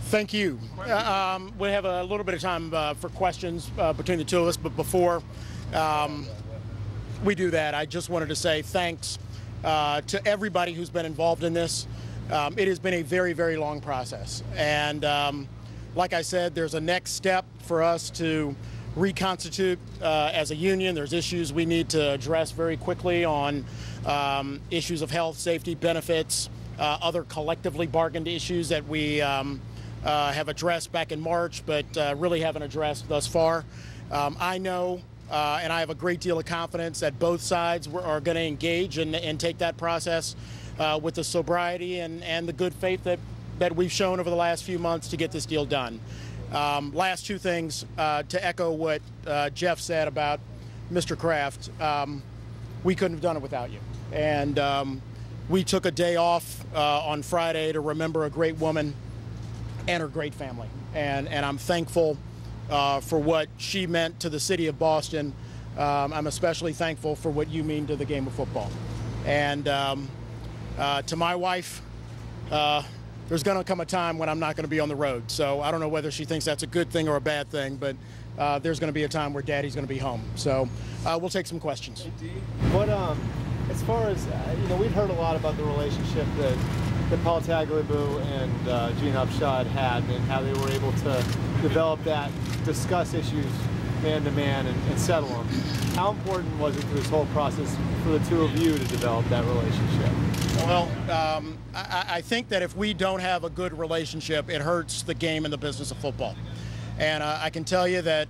Thank you. We have a little bit of time for questions between the two of us, but before we do that, I just wanted to say thanks to everybody who's been involved in this. It has been a very, very long process. And like I said, there's a next step for us to reconstitute as a union. There's issues we need to address very quickly on issues of health, safety, benefits, other collectively bargained issues that we have addressed back in March, but really haven't addressed thus far. I know, and I have a great deal of confidence that both sides are going to engage and take that process with the sobriety and the good faith that we've shown over the last few months to get this deal done. Last two things to echo what Jeff said about Mr. Kraft. We couldn't have done it without you. And we took a day off on Friday to remember a great woman and her great family. And I'm thankful for what she meant to the city of Boston. I'm especially thankful for what you mean to the game of football. And to my wife, there's going to come a time when I'm not going to be on the road. So I don't know whether she thinks that's a good thing or a bad thing, but there's going to be a time where Daddy's going to be home. So we'll take some questions. What, as far as, we've heard a lot about the relationship that Paul Tagliabue and Gene Upshot had and how they were able to develop that, discuss issues man-to-man and settle them. How important was it to this whole process for the two of you to develop that relationship? Well, I think that if we don't have a good relationship, it hurts the game and the business of football. And I can tell you that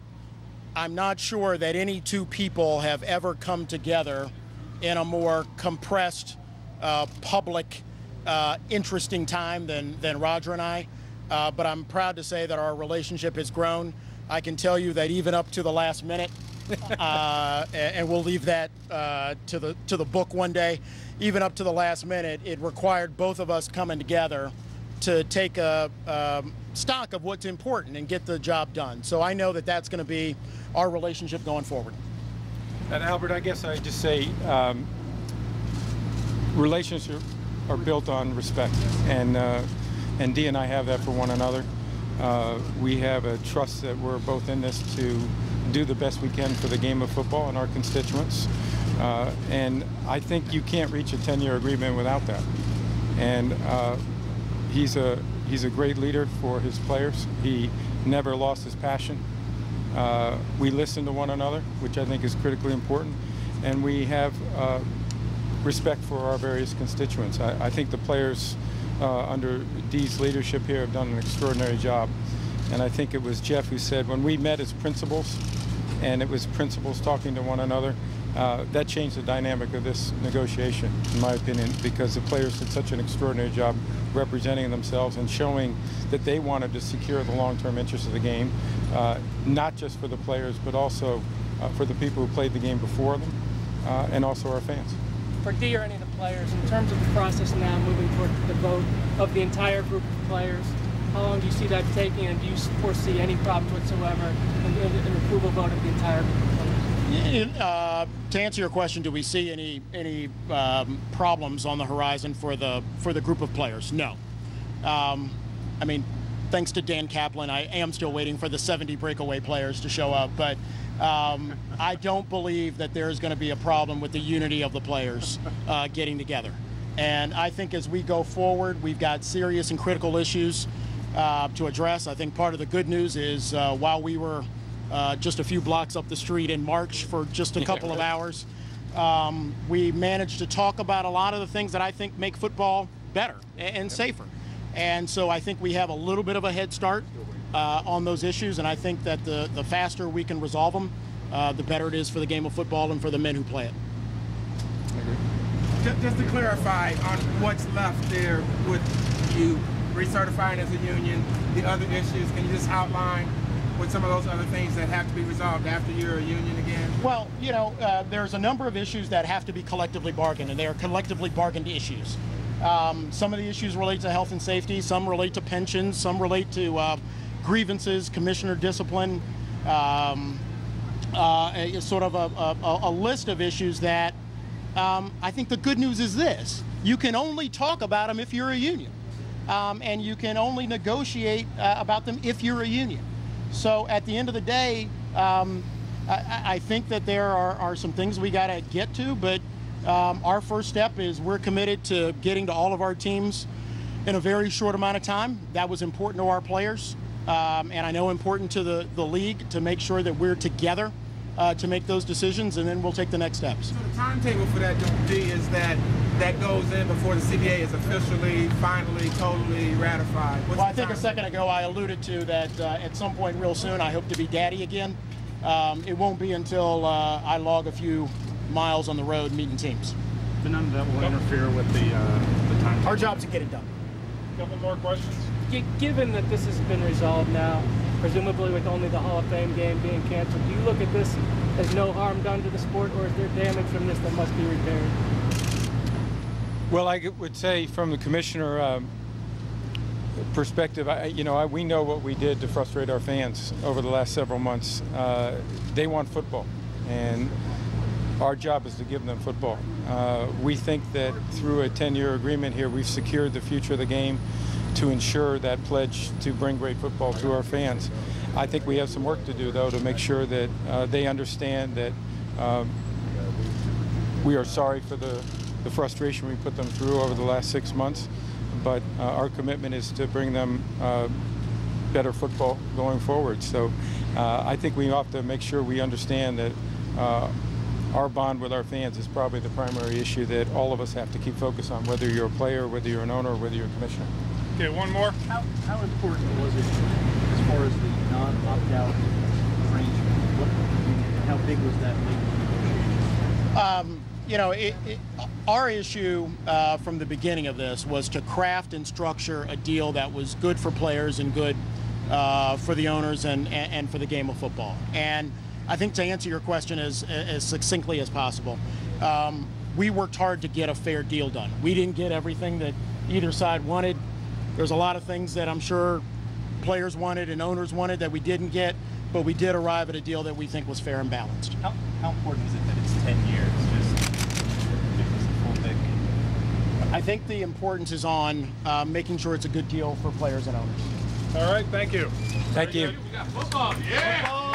I'm not sure that any two people have ever come together in a more compressed, public, interesting time than Roger and I. But I'm proud to say that our relationship has grown. I can tell you that even up to the last minute, and we'll leave that to the book one day, even up to the last minute, it required both of us coming together to take a stock of what's important and get the job done. So I know that that's going to be our relationship going forward. And Albert, I guess I'd just say relationships are built on respect, and Dee and I have that for one another. We have a trust that we're both in this to do the best we can for the game of football and our constituents. And I think you can't reach a 10-year agreement without that. And he's a great leader for his players. He never lost his passion. We listen to one another, which I think is critically important. And we have respect for our various constituents. I think the players under Dee's leadership here have done an extraordinary job. And I think it was Jeff who said when we met as principals, and it was principals talking to one another, that changed the dynamic of this negotiation, in my opinion, because the players did such an extraordinary job representing themselves and showing that they wanted to secure the long-term interests of the game, not just for the players, but also for the people who played the game before them, and also our fans. For Dee or any of the players, in terms of the process now moving toward the vote of the entire group of players, how long do you see that taking, and do you foresee any problems whatsoever in the approval vote of the entire group of players? To answer your question, do we see any problems on the horizon for the group of players? No. I mean, thanks to Dan Kaplan, I am still waiting for the 70 breakaway players to show up, but I don't believe that there's going to be a problem with the unity of the players getting together. And I think as we go forward, we've got serious and critical issues to address. I think part of the good news is while we were just a few blocks up the street in March for just a couple of hours, we managed to talk about a lot of the things that I think make football better and safer. And so I think we have a little bit of a head start on those issues, and I think that the faster we can resolve them, the better it is for the game of football and for the men who play it. I agree. Just to clarify on what's left there with you recertifying as a union, the other issues, can you just outline what some of those other things that have to be resolved after you're a union again? Well, there's a number of issues that have to be collectively bargained, and they are collectively bargained issues. Some of the issues relate to health and safety, some relate to pensions, some relate to grievances, commissioner discipline, sort of a list of issues that I think the good news is this: you can only talk about them if you're a union. and you can only negotiate about them if you're a union. So at the end of the day, I think that there are some things we got to get to, but our first step is we're committed to getting to all of our teams in a very short amount of time. That was important to our players, and I know important to the league to make sure that we're together to make those decisions, and then we'll take the next steps. So the timetable for that, D, is that goes in before the CBA is officially, finally, totally ratified. Well, I think a second ago I alluded to that at some point real soon I hope to be daddy again. It won't be until I log a few miles on the road meeting teams. But none of that will interfere with the time. Our job's to get it done. Couple more questions? Given that this has been resolved now, presumably with only the Hall of Fame game being canceled, do you look at this as no harm done to the sport, or is there damage from this that must be repaired? Well, I would say from the commissioner perspective, we know what we did to frustrate our fans over the last several months. They want football, and our job is to give them football. We think that through a 10-year agreement here, we've secured the future of the game to ensure that pledge to bring great football to our fans. I think we have some work to do, though, to make sure that they understand that we are sorry for the frustration we put them through over the last 6 months, but our commitment is to bring them better football going forward. So I think we have to make sure we understand that our bond with our fans is probably the primary issue that all of us have to keep focus on, whether you're a player, whether you're an owner, or whether you're a commissioner. Okay, one more. How important was it as far as the non-opt-out arrangement? How big was that legal? Our issue from the beginning of this was to craft and structure a deal that was good for players and good for the owners and for the game of football. And I think to answer your question as succinctly as possible, we worked hard to get a fair deal done. We didn't get everything that either side wanted. There's a lot of things that I'm sure players wanted and owners wanted that we didn't get, but we did arrive at a deal that we think was fair and balanced. How important is it that it's 10 years? Just full big. I think the importance is on making sure it's a good deal for players and owners. All right, thank you. Thank you. We got football. Yeah!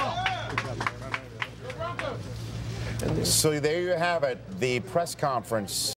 So there you have it, the press conference